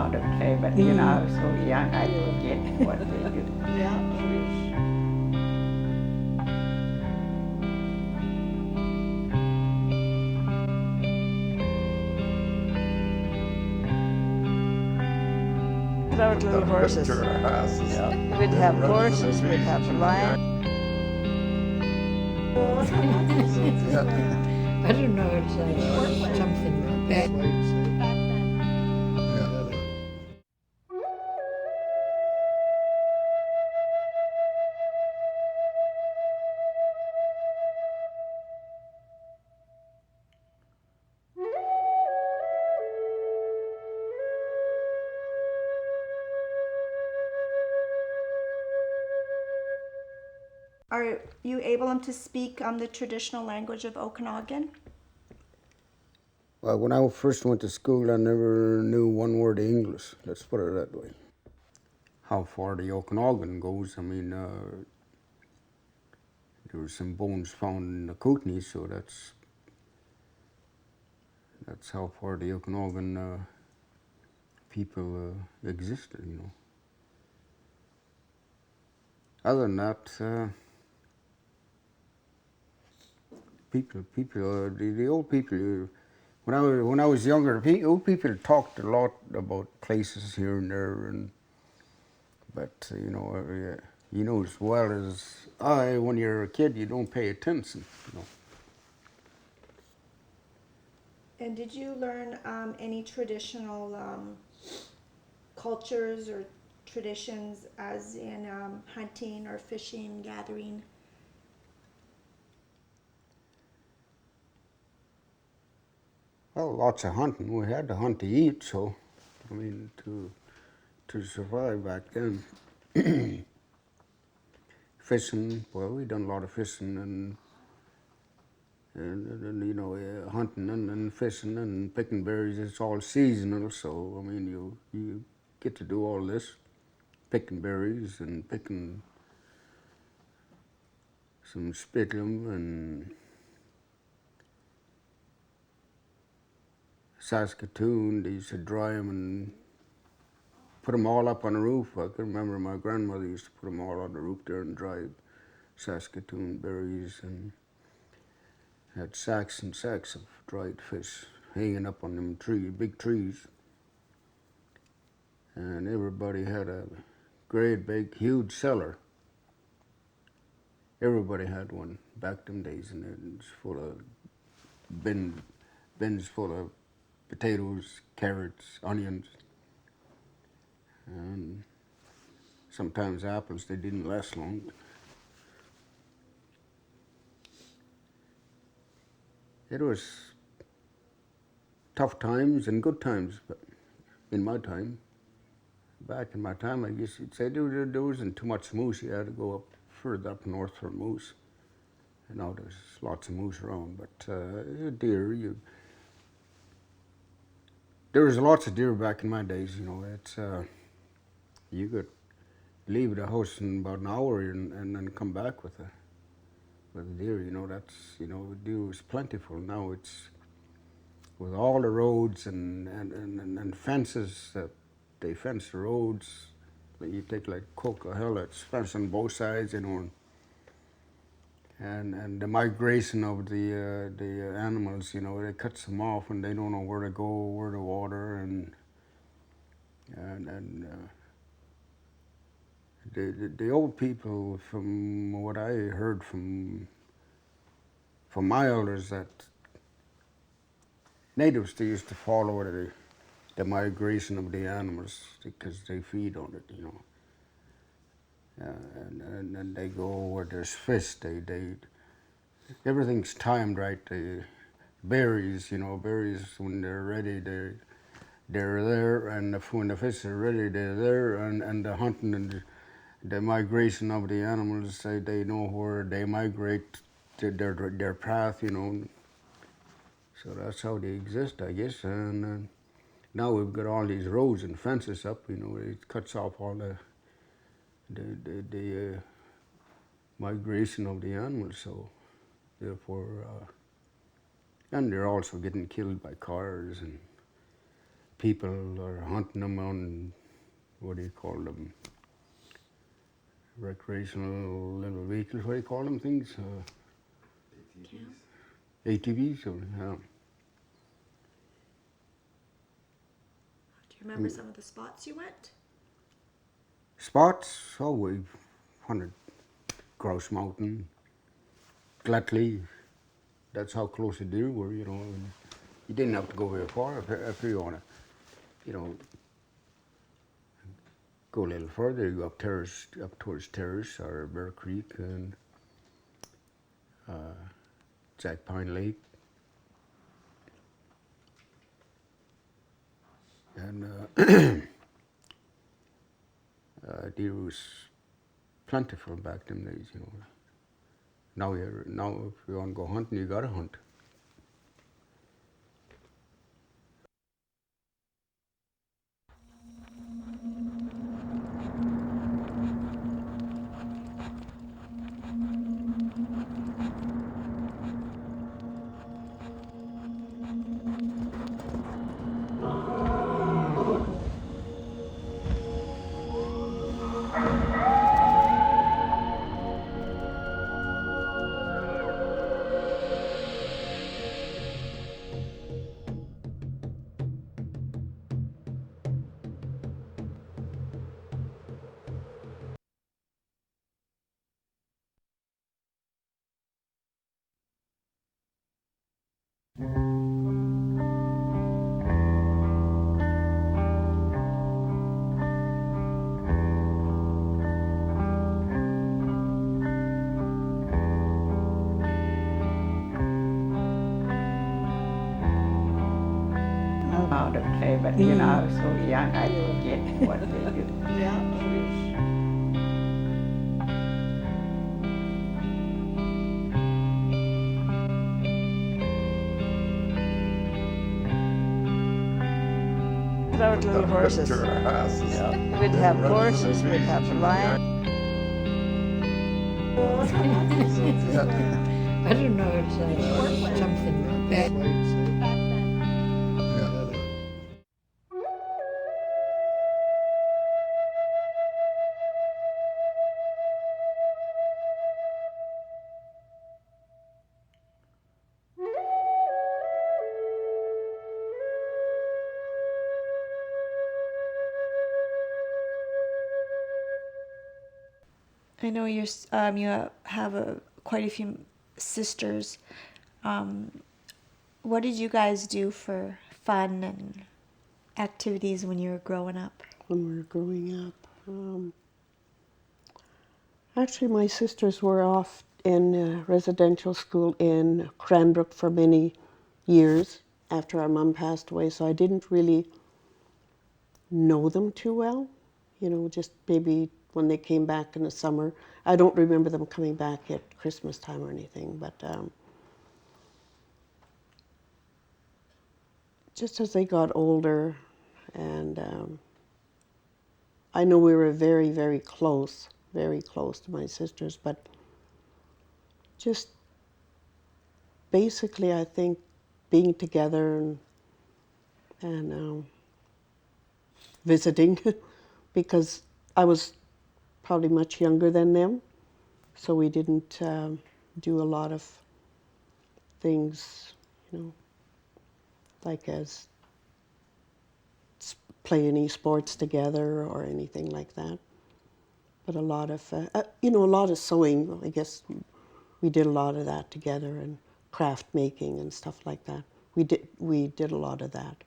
how to play, but you know, I was so young, I forget what they do. Yeah. Out little horses. We'd have horses, we'd have lions. I don't know, it's something bad. Are you able to speak the traditional language of Okanagan? Well, when I first went to school, I never knew one word of English. Let's put it that way. How far the Okanagan goes, I mean, there were some bones found in the Kootenai, so that's how far the Okanagan people existed, you know. Other than that, the old people. When I was younger, old people talked a lot about places here and there, but you know as well as I, when you're a kid, you don't pay attention, you know. And did you learn any traditional cultures or traditions, as in hunting or fishing, gathering? Well, lots of hunting. We had to hunt to eat, so I mean to survive back then. Fishing, well, we done a lot of fishing and you know, hunting and fishing and picking berries. It's all seasonal, so I mean you get to do all this, picking berries and picking some spitlum and Saskatoon. They used to dry them and put them all up on the roof. I can remember my grandmother used to put them all on the roof there and dry Saskatoon berries, and had sacks and sacks of dried fish hanging up on them big trees. And everybody had a great big huge cellar. Everybody had one back them days, and it was full of bins full of potatoes, carrots, onions, and sometimes apples. They didn't last long. It was tough times and good times, but in my time, back in my time, I guess you'd say there wasn't too much moose. You had to go up further up north for moose. And now there's lots of moose around, but deer, there was lots of deer back in my days. You know, you could leave the house in about an hour and then come back with a deer. You know, deer was plentiful. Now it's with all the roads and fences that they fence the roads. You take like Coca Hill, it's fenced on both sides, you know, and the migration of the animals, you know, it cuts them off and they don't know where to go, where to water, and the old people, from what I heard from my elders, that natives, they used to follow the migration of the animals because they feed on it, you know. And they go where there's fish. They everything's timed right. The berries, you know, berries when they're ready, they're there, and when the fish are ready, they're there, and the hunting and the migration of the animals, they know where they migrate to their path, you know. So that's how they exist, I guess. And now we've got all these roads and fences up, you know. It cuts off all the migration of the animals. So therefore, and they're also getting killed by cars and people are hunting them on, what do you call them? Recreational little vehicles, what do you call them things? ATVs, or, yeah. Do you remember some of the spots you went? Spots, oh, we've hunted Grouse Mountain, Glutley. That's how close the deer were, you know. And you didn't have to go very far if you want to, you know, go a little further. You go up towards Terrace or Bear Creek and Jack Pine Lake. And deer was plentiful back them days, you know. Now if you want to go hunting, you gotta hunt. How to play, but you know, I was so young, I forget what they do. Yeah. Our little horses. We'd have horses, we'd have lions. I don't know, it's something bad. I know you have quite a few sisters. What did you guys do for fun and activities when you were growing up? When we were growing up. Actually, my sisters were off in residential school in Cranbrook for many years after our mum passed away, so I didn't really know them too well. You know, just maybe when they came back in the summer. I don't remember them coming back at Christmas time or anything, but just as they got older, and I know we were very, very close to my sisters, but just basically I think being together and visiting because I was probably much younger than them, so we didn't do a lot of things, you know, like as play any sports together or anything like that. But a lot of, you know, a lot of sewing. I guess we did a lot of that together, and craft making and stuff like that. We did a lot of that.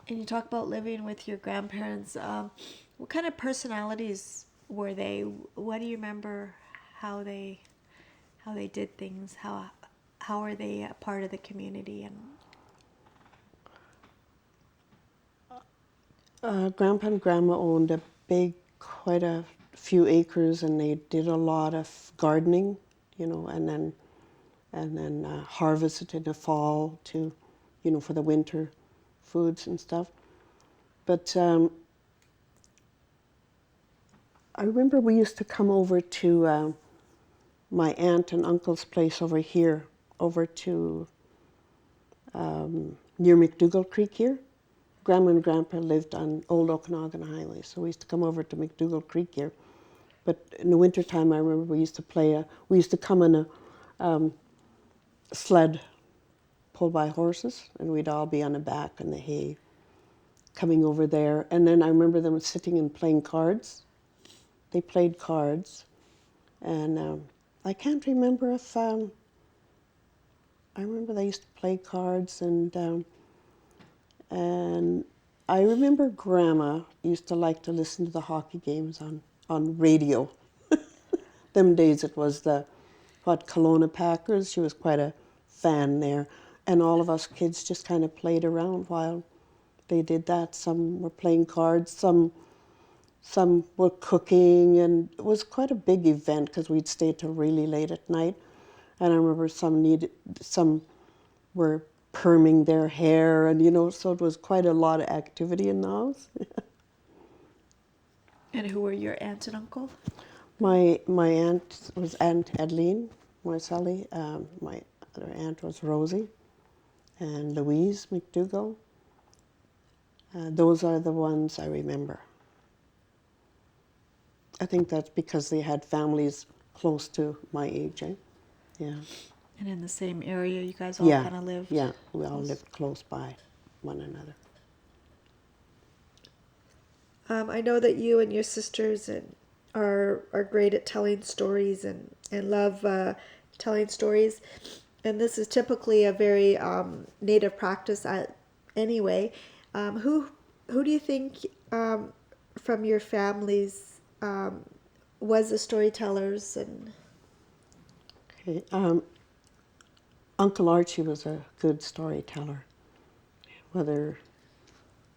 And you talk about living with your grandparents. What kind of personalities were they? What do you remember how they did things? How are they a part of the community? And Grandpa and Grandma owned quite a few acres, and they did a lot of gardening, you know, and then harvested in the fall to, you know, for the winter foods and stuff. But I remember we used to come over to my aunt and uncle's place over here, over to near McDougall Creek here. Grandma and Grandpa lived on Old Okanagan Highway, so we used to come over to McDougall Creek here. But in the wintertime, I remember we used to come in a sled pulled by horses, and we'd all be on the back in the hay coming over there. And then I remember them sitting and playing cards. They played cards, and I can't remember if, I remember they used to play cards, and I remember Grandma used to like to listen to the hockey games on radio. Them days it was the Kelowna Packers. She was quite a fan there. And all of us kids just kind of played around while they did that. Some were playing cards, some were cooking, and it was quite a big event because we'd stay till really late at night. And I remember some were perming their hair, and so it was quite a lot of activity in the house. And who were your aunt and uncle? My aunt was Aunt Adeline Morcelli. My other aunt was Rosie, and Louise McDougall. Those are the ones I remember. I think that's because they had families close to my age, eh? Yeah. And in the same area, you guys all kind of lived? Yeah, we all lived close by one another. I know that you and your sisters are great at telling stories and love telling stories. And this is typically a very native practice anyway. Who do you think from your families was the storytellers? And Okay. Uncle Archie was a good storyteller.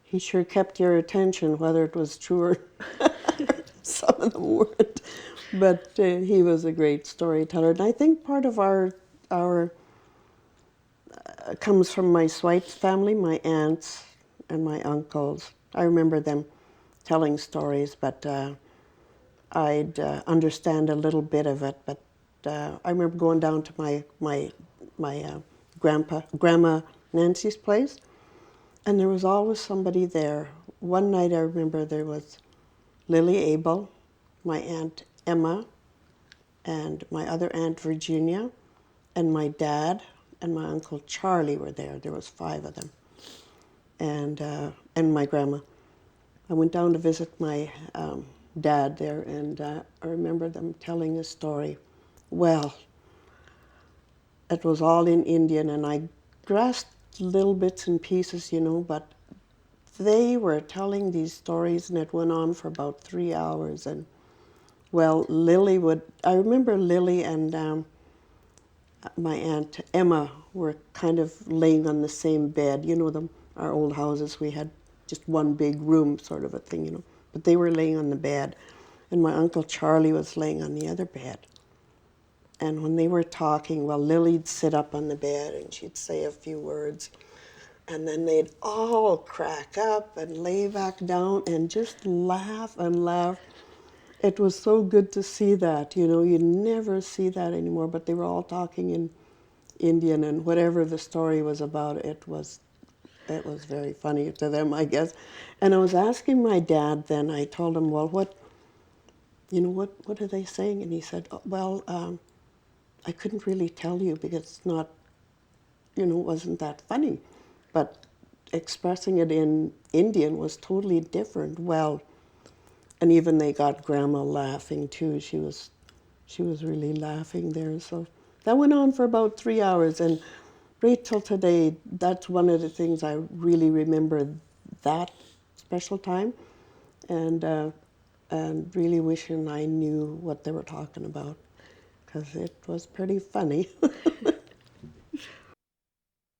He sure kept your attention, whether it was true or some of them weren't. But he was a great storyteller. And I think part of our comes from my Syilx family, my aunts and my uncles. I remember them telling stories, but I'd understand a little bit of it. But I remember going down to my grandma Nancy's place, and there was always somebody there. One night I remember there was Lily Abel, my Aunt Emma, and my other Aunt Virginia, and my dad and my Uncle Charlie were there. There was 5 of them, and my grandma. I went down to visit my dad there, and I remember them telling a story. Well, it was all in Indian, and I grasped little bits and pieces, but they were telling these stories, and it went on for about 3 hours. And well, I remember Lily and my Aunt Emma were kind of laying on the same bed. Our old houses, we had just one big room sort of a thing, but they were laying on the bed, and my Uncle Charlie was laying on the other bed. And when they were talking, well, Lily'd sit up on the bed and she'd say a few words, and then they'd all crack up and lay back down and just laugh and laugh. It was so good to see that, you never see that anymore, but they were all talking in Indian, and whatever the story was about, it was very funny to them, I guess. And I was asking my dad then, I told him, well, what are they saying? And he said, oh, well, I couldn't really tell you because it's not, it wasn't that funny. But expressing it in Indian was totally different. Well, and even they got Grandma laughing too. She was really laughing there. So that went on for about 3 hours, and right till today, that's one of the things I really remember, that special time, and really wishing I knew what they were talking about, because it was pretty funny.